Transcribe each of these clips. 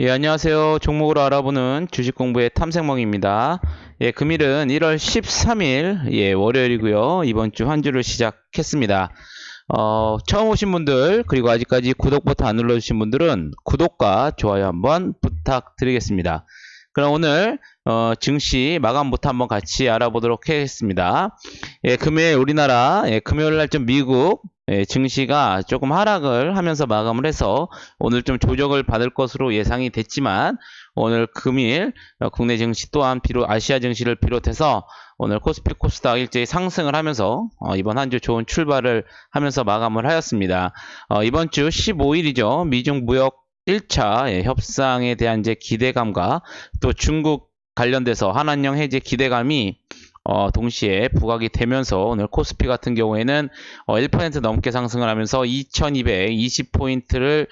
예, 안녕하세요. 종목으로 알아보는 주식 공부의 탐색멍입니다. 예, 금일은 1월 13일, 예, 월요일이고요. 이번 주 한 주를 시작했습니다. 처음 오신 분들, 그리고 아직까지 구독 버튼 안 눌러주신 분들은 구독과 좋아요 한번 부탁드리겠습니다. 그럼 오늘, 증시 마감부터 한번 같이 알아보도록 하겠습니다. 예, 금요일 우리나라, 예, 금요일 날 좀 미국, 예, 증시가 조금 하락을 하면서 마감을 해서 오늘 좀 조정을 받을 것으로 예상이 됐지만 오늘 금일 국내 증시 또한 아시아 증시를 비롯해서 오늘 코스피 코스닥 일제히 상승을 하면서 이번 한 주 좋은 출발을 하면서 마감을 하였습니다. 이번 주 15일이죠. 미중 무역 1차 협상에 대한 이제 기대감과 또 중국 관련돼서 한한령 해제 기대감이 동시에 부각이 되면서 오늘 코스피 같은 경우에는 1% 넘게 상승을 하면서 2220포인트를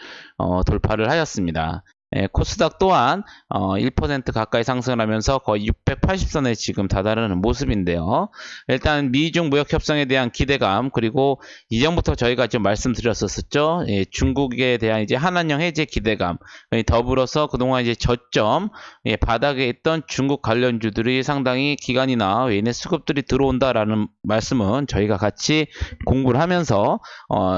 돌파를 하였습니다. 예, 코스닥 또한 1% 가까이 상승을 하면서 거의 680선에 지금 다다르는 모습인데요. 일단 미중 무역 협상에 대한 기대감, 그리고 이전부터 저희가 좀 말씀드렸었죠. 예, 중국에 대한 이제 한한령 해제 기대감, 더불어서 그동안 이제 저점, 예, 바닥에 있던 중국 관련주들이 상당히 기관이나 외인의 수급들이 들어온다라는 말씀은 저희가 같이 공부를 하면서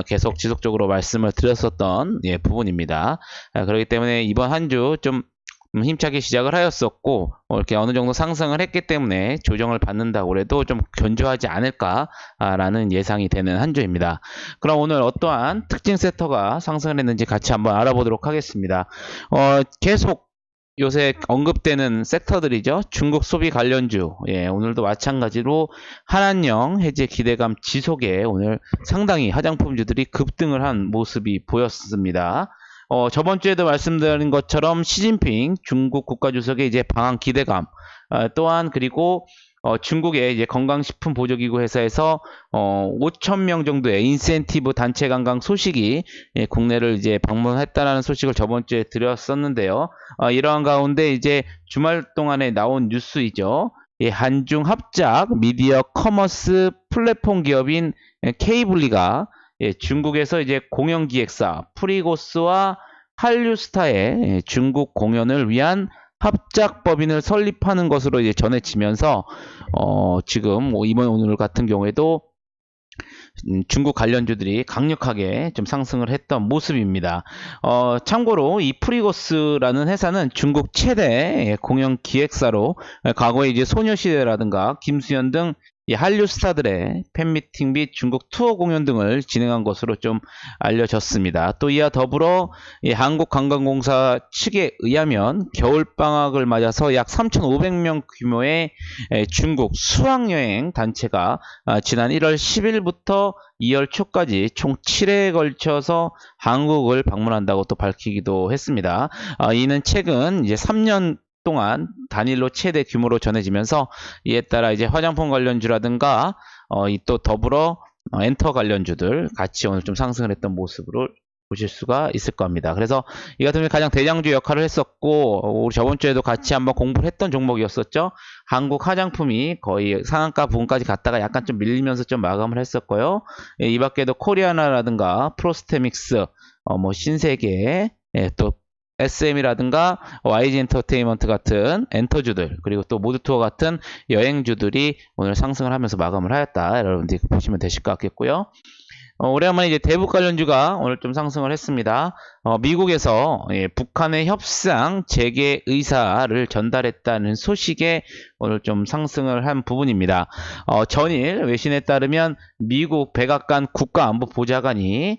계속 지속적으로 말씀을 드렸었던, 예, 부분입니다. 그렇기 때문에 이번 한 주 좀 힘차게 시작을 하였었고 이렇게 어느 정도 상승을 했기 때문에 조정을 받는다고 해도 좀 견조하지 않을까라는 예상이 되는 한 주입니다. 그럼 오늘 어떠한 특징 섹터가 상승을 했는지 같이 한번 알아보도록 하겠습니다. 계속 요새 언급되는 섹터들이죠. 중국 소비 관련주, 예, 오늘도 마찬가지로 한한령 해제 기대감 지속에 오늘 상당히 화장품주들이 급등을 한 모습이 보였습니다. 저번 주에도 말씀드린 것처럼 시진핑 중국 국가주석의 이제 방한 기대감, 또한 그리고 중국의 이제 건강식품 보조기구 회사에서 5,000명 정도의 인센티브 단체 관광 소식이, 예, 국내를 이제 방문했다라는 소식을 저번 주에 드렸었는데요. 이러한 가운데 이제 주말 동안에 나온 뉴스이죠. 예, 한중 합작 미디어 커머스 플랫폼 기업인 케이블리가, 예, 중국에서 이제 공연기획사 프리고스와 한류스타의, 예, 중국 공연을 위한 합작법인을 설립하는 것으로 이제 전해지면서 지금 이번 오늘 같은 경우에도 중국 관련주들이 강력하게 좀 상승을 했던 모습입니다. 참고로 이 프리고스라는 회사는 중국 최대 공연 기획사로 과거에 이제 소녀시대라든가 김수현 등 이 한류 스타들의 팬미팅 및 중국 투어 공연 등을 진행한 것으로 좀 알려졌습니다. 또 이와 더불어 이 한국관광공사 측에 의하면 겨울방학을 맞아서 약 3,500명 규모의 중국 수학여행 단체가 지난 1월 10일부터 2월 초까지 총 7회에 걸쳐서 한국을 방문한다고 또 밝히기도 했습니다. 이는 최근 이제 3년 동안 단일로 최대 규모로 전해지면서 이에 따라 이제 화장품 관련주라든가 또 더불어 엔터 관련주들 같이 오늘 좀 상승을 했던 모습으로 보실 수가 있을 겁니다. 그래서 이 같은 경우 가장 대장주 역할을 했었고 우리 저번 주에도 같이 한번 공부를 했던 종목이었었죠. 한국 화장품이 거의 상한가 부분까지 갔다가 약간 좀 밀리면서 좀 마감을 했었고요. 예, 이 밖에도 코리아나라든가 프로스테믹스, 뭐 신세계, 예, 또 SM이라든가 YG 엔터테인먼트 같은 엔터주들, 그리고 또 모드투어 같은 여행주들이 오늘 상승을 하면서 마감을 하였다. 여러분들이 보시면 되실 것 같겠고요. 오래간만에 이제 대북 관련주가 오늘 좀 상승을 했습니다. 미국에서, 예, 북한의 협상 재개 의사를 전달했다는 소식에 오늘 좀 상승을 한 부분입니다. 전일 외신에 따르면 미국 백악관 국가안보보좌관이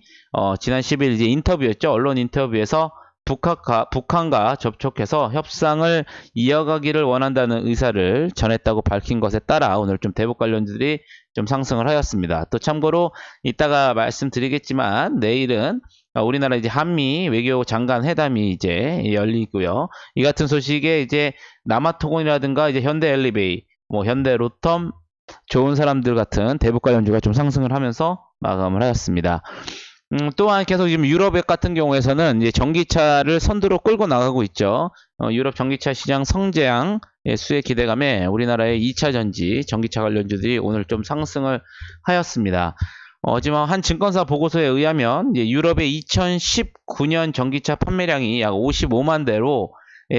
지난 10일 이제 인터뷰였죠. 언론 인터뷰에서 북한과 접촉해서 협상을 이어가기를 원한다는 의사를 전했다고 밝힌 것에 따라 오늘 좀 대북 관련주들이 좀 상승을 하였습니다. 또 참고로 이따가 말씀드리겠지만 내일은 우리나라 이제 한미 외교 장관 회담이 이제 열리고요. 이 같은 소식에 이제 남아토건이라든가 이제 현대 엘리베이, 뭐 현대 로텀, 좋은 사람들 같은 대북 관련주가 좀 상승을 하면서 마감을 하였습니다. 또한 계속 지금 유럽 같은 경우에서는 이제 전기차를 선두로 끌고 나가고 있죠. 유럽 전기차 시장 성장, 예, 수혜 기대감에 우리나라의 2차 전지 전기차 관련주들이 오늘 좀 상승을 하였습니다. 하지만 한 증권사 보고서에 의하면 이제 유럽의 2019년 전기차 판매량이 약 55만 대로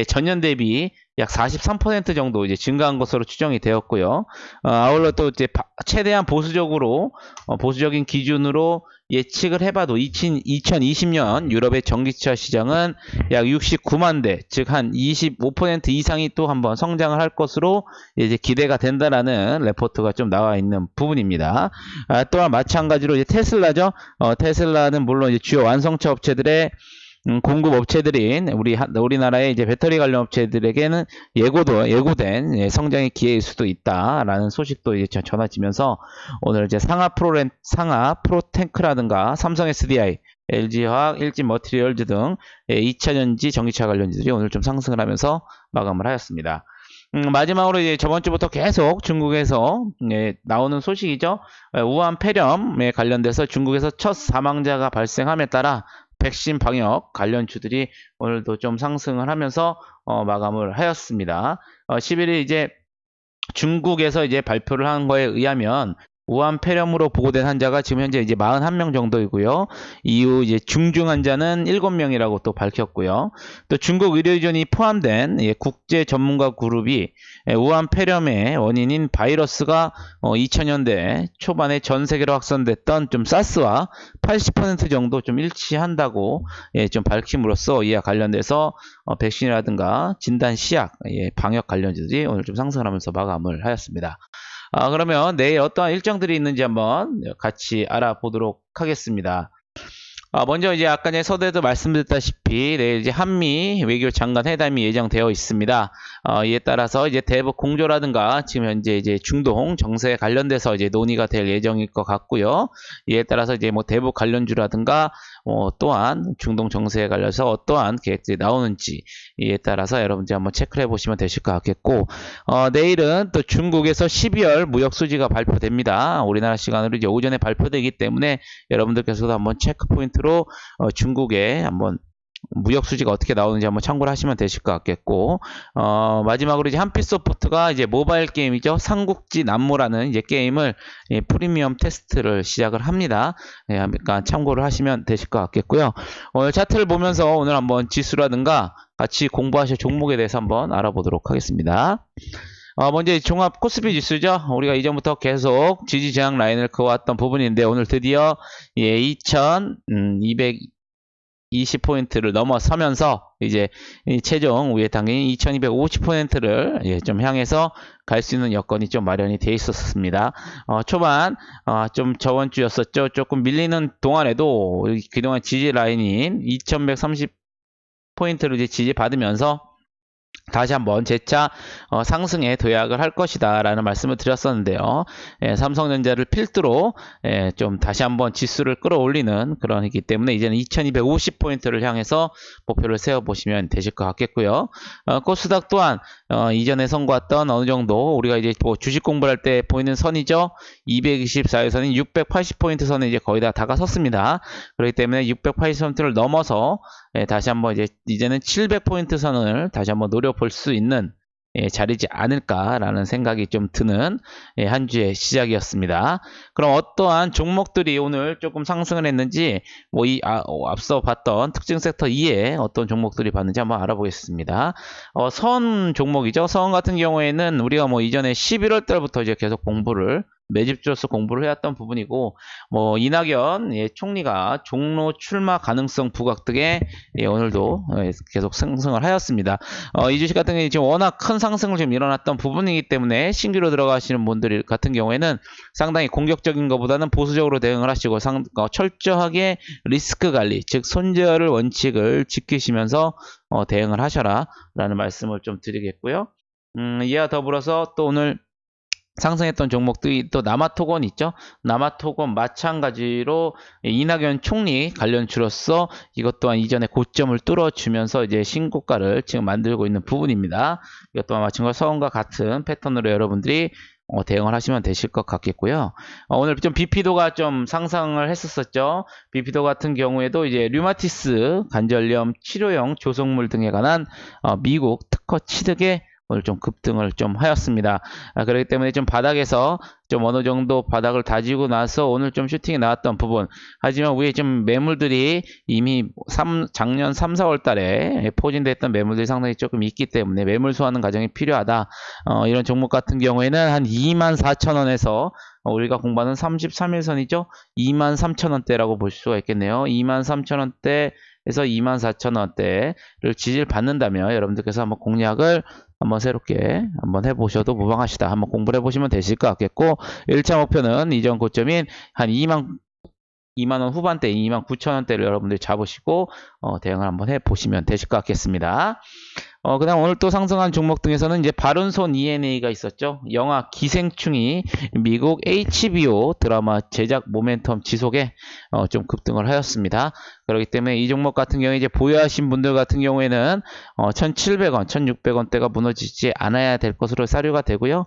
전년 대비 약 43% 정도 이제 증가한 것으로 추정이 되었고요. 아울러 또 이제 최대한 보수적인 기준으로 예측을 해봐도 2020년 유럽의 전기차 시장은 약 69만 대, 즉 한 25% 이상이 또 한번 성장을 할 것으로 이제 기대가 된다라는 레포트가 좀 나와 있는 부분입니다. 또한 마찬가지로 이제 테슬라죠. 테슬라는 물론 이제 주요 완성차 업체들의 공급 업체들인 우리나라의 이제 배터리 관련 업체들에게는 예고된 성장의 기회일 수도 있다라는 소식도 이제 전해지면서 오늘 이제 상하 프로탱크라든가 삼성 SDI, LG화학, 일진머티리얼즈 등 2차전지 전기차 관련주들이 오늘 좀 상승을 하면서 마감을 하였습니다. 마지막으로 이제 저번 주부터 계속 중국에서 나오는 소식이죠. 우한 폐렴에 관련돼서 중국에서 첫 사망자가 발생함에 따라 백신 방역 관련주들이 오늘도 좀 상승을 하면서 마감을 하였습니다. 11일 이제 중국에서 이제 발표를 한 거에 의하면 우한 폐렴으로 보고된 환자가 지금 현재 이제 41명 정도이고요. 이후 이제 중증 환자는 7명이라고 또 밝혔고요. 또 중국 의료진이 포함된 국제 전문가 그룹이 우한 폐렴의 원인인 바이러스가 2000년대 초반에 전 세계로 확산됐던 좀 사스와 80% 정도 좀 일치한다고 좀 밝힘으로써 이와 관련돼서 백신이라든가 진단 시약, 방역 관련주들이 오늘 좀 상승을 하면서 마감을 하였습니다. 그러면 내일 어떠한 일정들이 있는지 한번 같이 알아보도록 하겠습니다. 먼저 이제 아까 전에 서두에도 말씀드렸다시피 내일 이제 한미 외교 장관 회담이 예정되어 있습니다. 이에 따라서 이제 대북 공조라든가 지금 현재 이제 중동 정세에 관련돼서 이제 논의가 될 예정일 것 같고요. 이에 따라서 이제 뭐 대북 관련주라든가 또한 중동 정세에 관련해서 어떠한 계획들이 나오는지 이에 따라서 여러분들 한번 체크를 해보시면 되실 것 같겠고, 내일은 또 중국에서 12월 무역 수지가 발표됩니다. 우리나라 시간으로 이제 오전에 발표되기 때문에 여러분들께서도 한번 체크 포인트로 중국의 한번 무역 수지가 어떻게 나오는지 한번 참고를 하시면 되실 것 같겠고, 마지막으로 이제 한빛소프트가 이제 모바일 게임이죠. 삼국지 난모라는 이제 게임을 프리미엄 테스트를 시작을 합니다. 그러니까 참고를 하시면 되실 것 같겠고요. 오늘 차트를 보면서 오늘 한번 지수라든가 같이 공부하실 종목에 대해서 한번 알아보도록 하겠습니다. 먼저 종합 코스피 지수죠. 우리가 이전부터 계속 지지 저항 라인을 그어왔던 부분인데 오늘 드디어 2220포인트를 넘어서면서 이제 최종 우회 당긴 2250포인트를 좀 향해서 갈 수 있는 여건이 좀 마련이 돼 있었습니다. 초반 좀 저번 주였었죠. 조금 밀리는 동안에도 그동안 지지 라인인 2130포인트를 이제 지지받으면서 다시 한번 재차 상승에 도약을 할 것이다 라는 말씀을 드렸었는데요. 삼성전자를 필두로 좀 다시 한번 지수를 끌어올리는 그런 이기 때문에 이제는 2250포인트를 향해서 목표를 세워보시면 되실 것 같겠고요. 코스닥 또한 이전에 선거했던 어느 정도 우리가 이제 뭐 주식 공부를 할 때 보이는 선이죠. 224일선인 680포인트 선에 이제 거의 다 다가섰습니다. 그렇기 때문에 680포인트를 넘어서 다시 한번 이제는 700포인트 선을 다시 한번 노려볼 수 있는 자리지 않을까라는 생각이 좀 드는 한 주의 시작이었습니다. 그럼 어떠한 종목들이 오늘 조금 상승을 했는지 앞서 봤던 특징 섹터 2에 어떤 종목들이 봤는지 한번 알아보겠습니다. 선 종목이죠. 선 같은 경우에는 우리가 뭐 이전에 11월 달부터 이제 계속 매집주로서 공부를 해왔던 부분이고, 이낙연 총리가 종로 출마 가능성 부각 등에 오늘도 계속 상승을 하였습니다. 이 주식 같은 경우에 지금 워낙 큰 상승을 지금 일어났던 부분이기 때문에 신규로 들어가시는 분들 같은 경우에는 상당히 공격적인 것보다는 보수적으로 대응을 하시고 철저하게 리스크 관리, 즉 손절을 원칙을 지키시면서 대응을 하셔라 라는 말씀을 좀 드리겠고요. 이와 더불어서 또 오늘 상승했던 종목들이 또 남아토건 있죠. 남아토건 마찬가지로 이낙연 총리 관련주로서 이것 또한 이전에 고점을 뚫어주면서 이제 신고가를 지금 만들고 있는 부분입니다. 이것 또한 마찬가지로 서원과 같은 패턴으로 여러분들이 대응을 하시면 되실 것 같겠고요. 오늘 좀 BP도가 좀 상승을 했었죠. BP도 같은 경우에도 이제 류마티스 관절염 치료용 조성물 등에 관한 미국 특허 취득에 오늘 좀 급등을 좀 하였습니다. 그렇기 때문에 좀 바닥에서 좀 어느 정도 바닥을 다지고 나서 오늘 좀 슈팅이 나왔던 부분. 하지만 위에 좀 매물들이 이미 작년 3, 4월 달에 포진됐던 매물들이 상당히 조금 있기 때문에 매물 소화하는 과정이 필요하다. 이런 종목 같은 경우에는 한 24,000원에서 우리가 공부하는 33일선이죠. 23,000원대라고 볼 수가 있겠네요. 23,000원대에서 24,000원대를 지지를 받는다면 여러분들께서 한번 공략을 한번 새롭게 한번 해보셔도 무방하시다. 한번 공부를 해보시면 되실 것 같겠고, 1차 목표는 이전 고점인 한 2만원 후반대, 29,000원대를 여러분들이 잡으시고 대응을 한번 해보시면 되실 것 같겠습니다. 그 다음 오늘 또 상승한 종목 등에서는 이제 바른손 ENA가 있었죠. 영화 기생충이 미국 HBO 드라마 제작 모멘텀 지속에 좀 급등을 하였습니다. 그렇기 때문에 이 종목 같은 경우에 이제 보유하신 분들 같은 경우에는 1,700원, 1,600원대가 무너지지 않아야 될 것으로 사료가 되고요.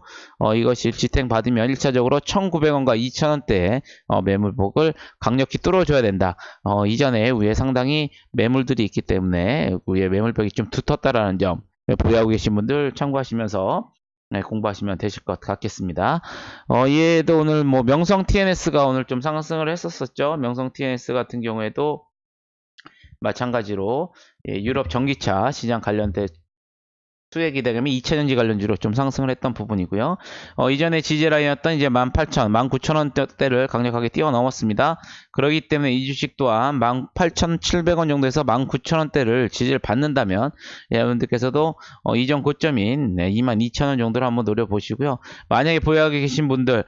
이것이 지탱 받으면 1차적으로 1,900원과 2,000원대의 매물복을 강력히 뚫어줘야 된다. 이전에 위에 상당히 매물들이 있기 때문에 위에 매물벽이 좀 두텁다라는 점 보유하고 계신 분들 참고하시면서 공부하시면 되실 것 같겠습니다. 얘도 오늘 뭐 명성 TNS가 오늘 좀 상승을 했었었죠. 명성 TNS 같은 경우에도 마찬가지로 유럽 전기차 시장 관련된 수혜기 대금이 2차전지 관련주로 좀 상승을 했던 부분이고요. 이전에 지지라인이었던 이제 18,000, 19,000원대를 강력하게 뛰어넘었습니다. 그렇기 때문에 이 주식 또한 18,700원 정도에서 19,000원대를 지지를 받는다면 여러분들께서도 이전 고점인 22,000원 정도를 한번 노려보시고요. 만약에 보유하고 계신 분들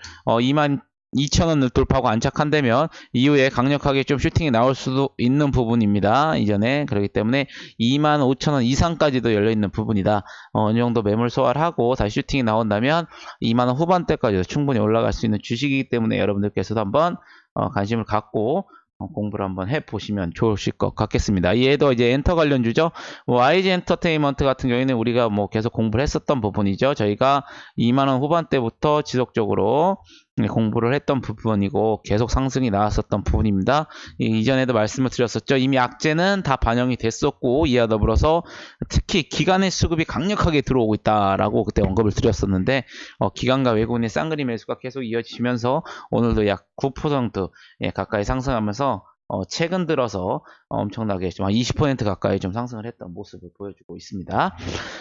22,000원을 돌파하고 안착한다면 이후에 강력하게 좀 슈팅이 나올 수도 있는 부분입니다. 이전에 그렇기 때문에 25,000원 이상까지도 열려있는 부분이다. 어느 정도 매물 소화를 하고 다시 슈팅이 나온다면 2만원 후반대까지도 충분히 올라갈 수 있는 주식이기 때문에 여러분들께서도 한번 관심을 갖고 공부를 한번 해보시면 좋으실 것 같겠습니다. 얘도 이제 엔터 관련주죠. YG 엔터테인먼트 같은 경우에는 우리가 뭐 계속 공부를 했었던 부분이죠. 저희가 2만원 후반대부터 지속적으로 공부를 했던 부분이고 계속 상승이 나왔었던 부분입니다. 이전에도 말씀을 드렸었죠. 이미 악재는 다 반영이 됐었고 이와 더불어서 특히 기관의 수급이 강력하게 들어오고 있다라고 그때 언급을 드렸었는데 기관과 외국인의 쌍그리 매수가 계속 이어지면서 오늘도 약 9% 가까이 상승하면서 최근 들어서 엄청나게 좀 한 20% 가까이 좀 상승을 했던 모습을 보여주고 있습니다.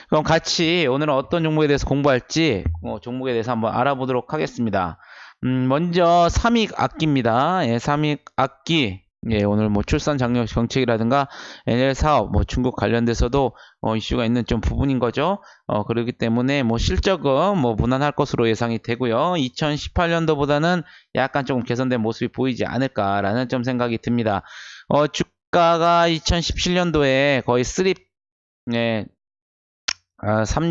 그럼 같이 오늘은 어떤 종목에 대해서 공부할지 종목에 대해서 한번 알아보도록 하겠습니다. 먼저 삼익악기입니다. 삼익악기. 오늘 뭐 출산 장려 정책이라든가 NL 사업, 뭐 중국 관련돼서도 이슈가 있는 좀 부분인 거죠. 그렇기 때문에 뭐 실적은 뭐 무난할 것으로 예상이 되고요. 2018년도보다는 약간 조금 개선된 모습이 보이지 않을까라는 좀 생각이 듭니다. 주가가 2017년도에 거의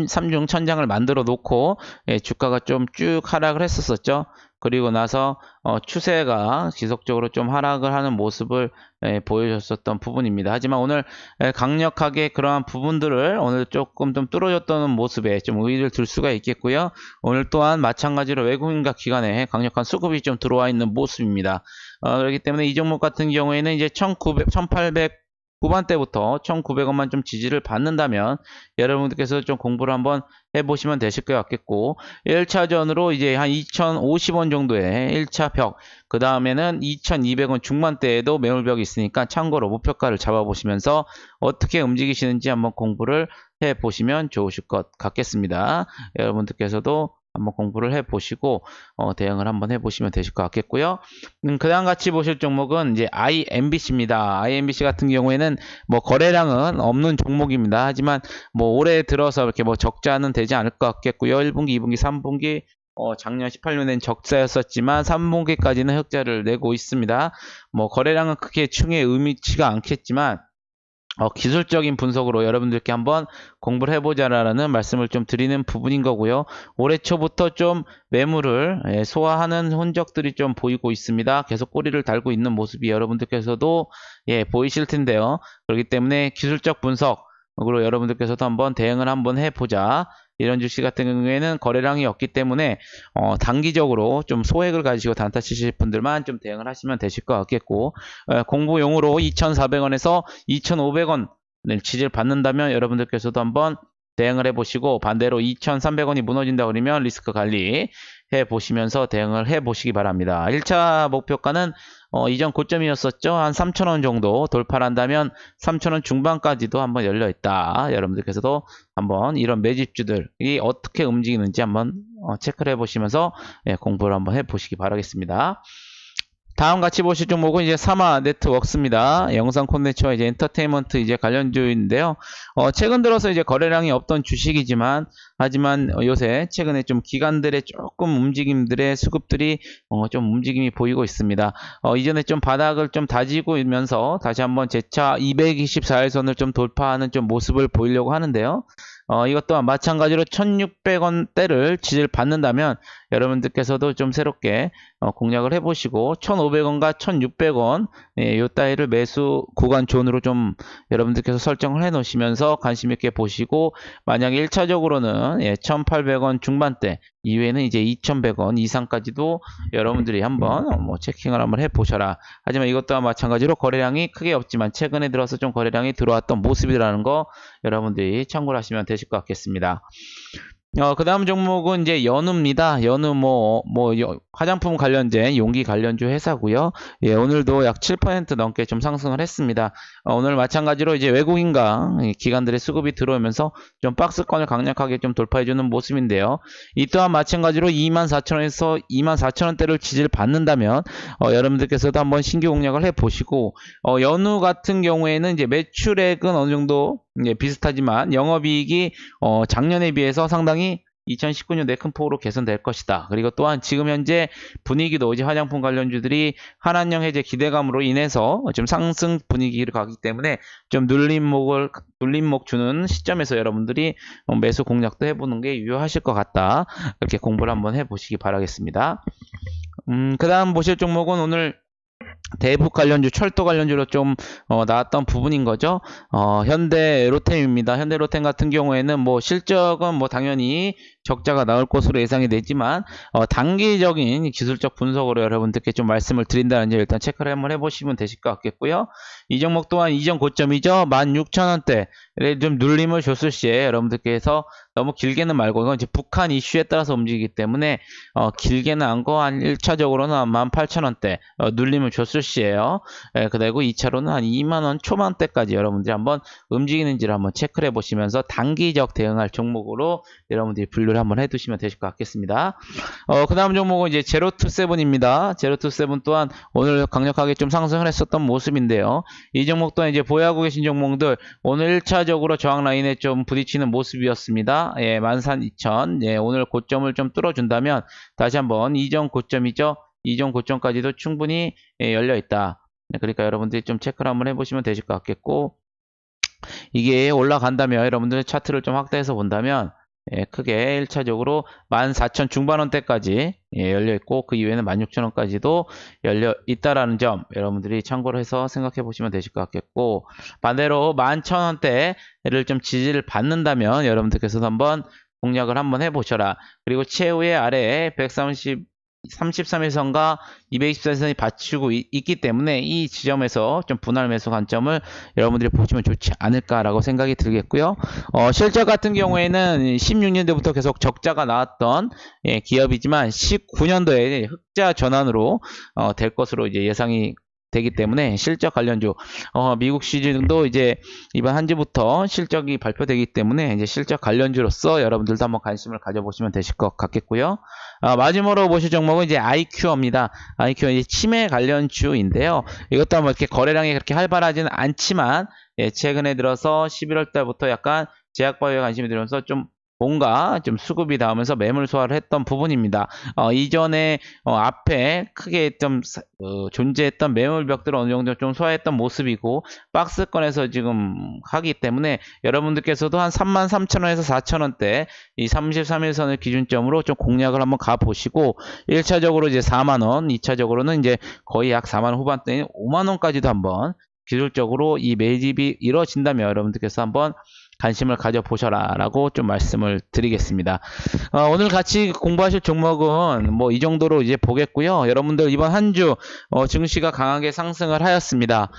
삼중 천장을 만들어 놓고 주가가 좀 쭉 하락을 했었죠. 그리고 나서 추세가 지속적으로 좀 하락을 하는 모습을 보여줬었던 부분입니다. 하지만 오늘 강력하게 그러한 부분들을 오늘 조금 좀 뚫어줬던 모습에 좀 의의를 둘 수가 있겠고요. 오늘 또한 마찬가지로 외국인과 기관에 강력한 수급이 좀 들어와 있는 모습입니다. 그렇기 때문에 이 종목 같은 경우에는 이제 1800 후반대부터 1,900원만 좀 지지를 받는다면 여러분들께서 좀 공부를 한번 해보시면 되실 것 같겠고 1차전으로 이제 한 2,050원 정도의 1차 벽, 그 다음에는 2,200원 중반대에도 매물벽이 있으니까 참고로 목표가를 잡아보시면서 어떻게 움직이시는지 한번 공부를 해보시면 좋으실 것 같겠습니다. 여러분들께서도 한번 공부를 해보시고 대응을 한번 해보시면 되실 것 같겠고요. 그 다음 같이 보실 종목은 이제 IMBC입니다. IMBC 같은 경우에는 뭐 거래량은 없는 종목입니다. 하지만 뭐 올해 들어서 이렇게 뭐 적자는 되지 않을 것 같겠고요. 1분기, 2분기, 3분기 작년 18년엔 적자였었지만 3분기까지는 흑자를 내고 있습니다. 뭐 거래량은 크게 충에 의미치가 않겠지만 기술적인 분석으로 여러분들께 한번 공부를 해보자라는 말씀을 좀 드리는 부분인 거고요. 올해 초부터 좀 매물을 소화하는 흔적들이 좀 보이고 있습니다. 계속 꼬리를 달고 있는 모습이 여러분들께서도 보이실 텐데요. 그렇기 때문에 기술적 분석으로 여러분들께서도 한번 대응을 한번 해보자. 이런 주식 같은 경우에는 거래량이 없기 때문에 단기적으로 좀 소액을 가지고 단타 치실 분들만 좀 대응을 하시면 되실 것 같겠고 공부용으로 2,400원에서 2,500원을 지지를 받는다면 여러분들께서도 한번 대응을 해보시고, 반대로 2,300원이 무너진다 그러면 리스크 관리 해보시면서 대응을 해보시기 바랍니다. 1차 목표가는 이전 고점이었었죠. 한 3,000원 정도 돌파를 한다면 3,000원 중반까지도 한번 열려있다. 여러분들께서도 한번 이런 매집주들이 어떻게 움직이는지 한번 체크를 해보시면서 공부를 한번 해보시기 바라겠습니다. 다음 같이 보실 종목은 이제 사마 네트워크입니다. 영상 콘텐츠와 이제 엔터테인먼트 이제 관련주인데요. 최근 들어서 이제 거래량이 없던 주식이지만, 하지만 요새 최근에 좀 기관들의 조금 움직임들의 수급들이 좀 움직임이 보이고 있습니다. 이전에 좀 바닥을 좀 다지고 있면서 다시 한번 재차 224일선을 좀 돌파하는 좀 모습을 보이려고 하는데요. 이것 또한 마찬가지로 1600원대를 지지를 받는다면 여러분들께서도 좀 새롭게 공략을 해보시고 1500원과 1600원 요 따위를 매수 구간 존으로 좀 여러분들께서 설정을 해 놓으시면서 관심 있게 보시고, 만약에 1차적으로는 1800원 중반대 이후에는 이제 2100원 이상까지도 여러분들이 한번 체킹을 한번 해보셔라. 하지만 이것 또한 마찬가지로 거래량이 크게 없지만 최근에 들어서 좀 거래량이 들어왔던 모습이라는 거 여러분들이 참고를 하시면 되실 것 같겠습니다. 그 다음 종목은 이제 연우입니다. 연우 화장품 관련된 용기 관련주 회사고요. 예, 오늘도 약 7% 넘게 좀 상승을 했습니다. 오늘 마찬가지로 이제 외국인과 기관들의 수급이 들어오면서 좀 박스권을 강력하게 좀 돌파해주는 모습인데요. 이 또한 마찬가지로 24,000원에서 24,000원대를 지지를 받는다면 여러분들께서도 한번 신규 공략을 해보시고, 연우 같은 경우에는 이제 매출액은 어느 정도 비슷하지만 영업이익이 작년에 비해서 상당히 2019년에 큰 폭으로 개선될 것이다. 그리고 또한 지금 현재 분위기도 이제 화장품 관련주들이 한한령 해제 기대감으로 인해서 좀 상승 분위기를 가기 때문에 좀 눌림목 주는 시점에서 여러분들이 매수 공략도 해보는 게 유효하실 것 같다. 이렇게 공부를 한번 해보시기 바라겠습니다. 그 다음 보실 종목은 오늘 대북 관련주, 철도 관련주로 좀 나왔던 부분인 거죠. 현대로템입니다. 현대로템 같은 경우에는 실적은 당연히 적자가 나올 것으로 예상이 되지만 단기적인 기술적 분석으로 여러분들께 좀 말씀을 드린다는 점 일단 체크를 한번 해보시면 되실 것 같겠고요. 이 종목 또한 이전 고점이죠. 16,000원대를 좀 눌림을 줬을 시에 여러분들께서 너무 길게는 말고, 이건 이제 북한 이슈에 따라서 움직이기 때문에 길게는 않고 한 1차적으로는 18,000원대 눌림을 줬을 시에요. 그리고 2차로는 한 2만원 초반대까지 여러분들이 한번 움직이는지를 한번 체크를 해보시면서 단기적 대응할 종목으로 여러분들이 분류를 한번 해두시면 되실 것 같겠습니다. 그 다음 종목은 이제 제로투세븐입니다. 제로투세븐 또한 오늘 강력하게 좀 상승을 했었던 모습인데요. 이 종목 또한 이제 보유하고 계신 종목들 오늘 1차적으로 저항 라인에 좀 부딪히는 모습이었습니다. 13,200. 오늘 고점을 좀 뚫어준다면 다시 한번 이전 고점이죠. 이전 고점까지도 충분히 열려 있다. 그러니까 여러분들이 좀 체크를 한번 해보시면 되실 것 같겠고, 이게 올라간다면 여러분들 차트를 좀 확대해서 본다면 크게 1차적으로 14,000 중반원대까지 열려 있고, 그 이후에는 16,000원까지도 열려 있다라는 점 여러분들이 참고를 해서 생각해 보시면 되실 것 같겠고, 반대로 11,000원대를 좀 지지를 받는다면 여러분들께서도 한번 공략을 한번 해보셔라. 그리고 최후의 아래에 33일선과 224일선이 받치고 있기 때문에 이 지점에서 좀 분할 매수 관점을 여러분들이 보시면 좋지 않을까라고 생각이 들겠고요. 실적 같은 경우에는 16년도부터 계속 적자가 나왔던 기업이지만 19년도에 흑자 전환으로 될 것으로 이제 예상이 되기 때문에 실적 관련주 미국 시중도 이제 이번 한 주부터 실적이 발표되기 때문에 이제 실적 관련주로서 여러분들도 한번 관심을 가져보시면 되실 것 같겠고요. 마지막으로 보실 종목은 이제 아이큐어입니다. 아이큐어 이제 치매 관련주인데요. 이것도 한번 이렇게 거래량이 그렇게 활발하지는 않지만 최근에 들어서 11월 달부터 약간 제약바이오에 관심이 들면서 좀 뭔가 좀 수급이 나오면서 매물 소화를 했던 부분입니다. 이전에 앞에 크게 좀 존재했던 매물벽들을 어느 정도 좀 소화했던 모습이고, 박스권에서 지금 하기 때문에 여러분들께서도 한 33,000원에서 4,000원대 이 33일선을 기준점으로 좀 공략을 한번 가보시고, 1차적으로 이제 4만원, 2차적으로는 이제 거의 약 4만원 후반대인 5만원까지도 한번 기술적으로 이 매집이 이루어진다면 여러분들께서 한번 관심을 가져보셔라 라고 좀 말씀을 드리겠습니다. 오늘 같이 공부하실 종목은 뭐 이 정도로 이제 보겠고요. 여러분들 이번 한 주 증시가 강하게 상승을 하였습니다.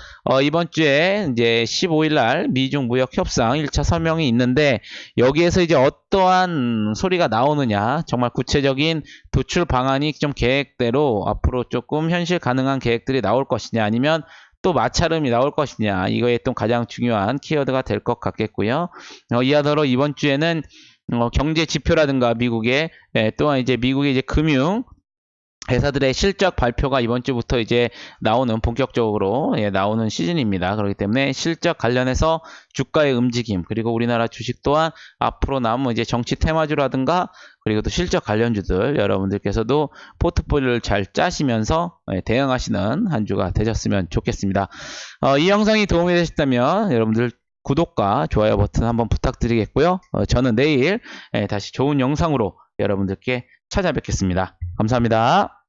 이번 주에 이제 15일 날 미중 무역 협상 1차 서명이 있는데 여기에서 이제 어떠한 소리가 나오느냐, 정말 구체적인 도출 방안이 좀 계획대로 앞으로 조금 현실 가능한 계획들이 나올 것이냐, 아니면 또 마찰음이 나올 것이냐, 이거에 또 가장 중요한 키워드가 될 것 같겠고요. 이하더러 이번 주에는 경제 지표라든가 미국의 또한 이제 미국의 이제 금융 회사들의 실적 발표가 이번 주부터 이제 나오는 본격적으로 나오는 시즌입니다. 그렇기 때문에 실적 관련해서 주가의 움직임, 그리고 우리나라 주식 또한 앞으로 남은 이제 정치 테마주라든가 그리고 또 실적 관련주들 여러분들께서도 포트폴리오를 잘 짜시면서 대응하시는 한 주가 되셨으면 좋겠습니다. 이 영상이 도움이 되셨다면 여러분들 구독과 좋아요 버튼 한번 부탁드리겠고요. 저는 내일 다시 좋은 영상으로 여러분들께 찾아뵙겠습니다. 감사합니다.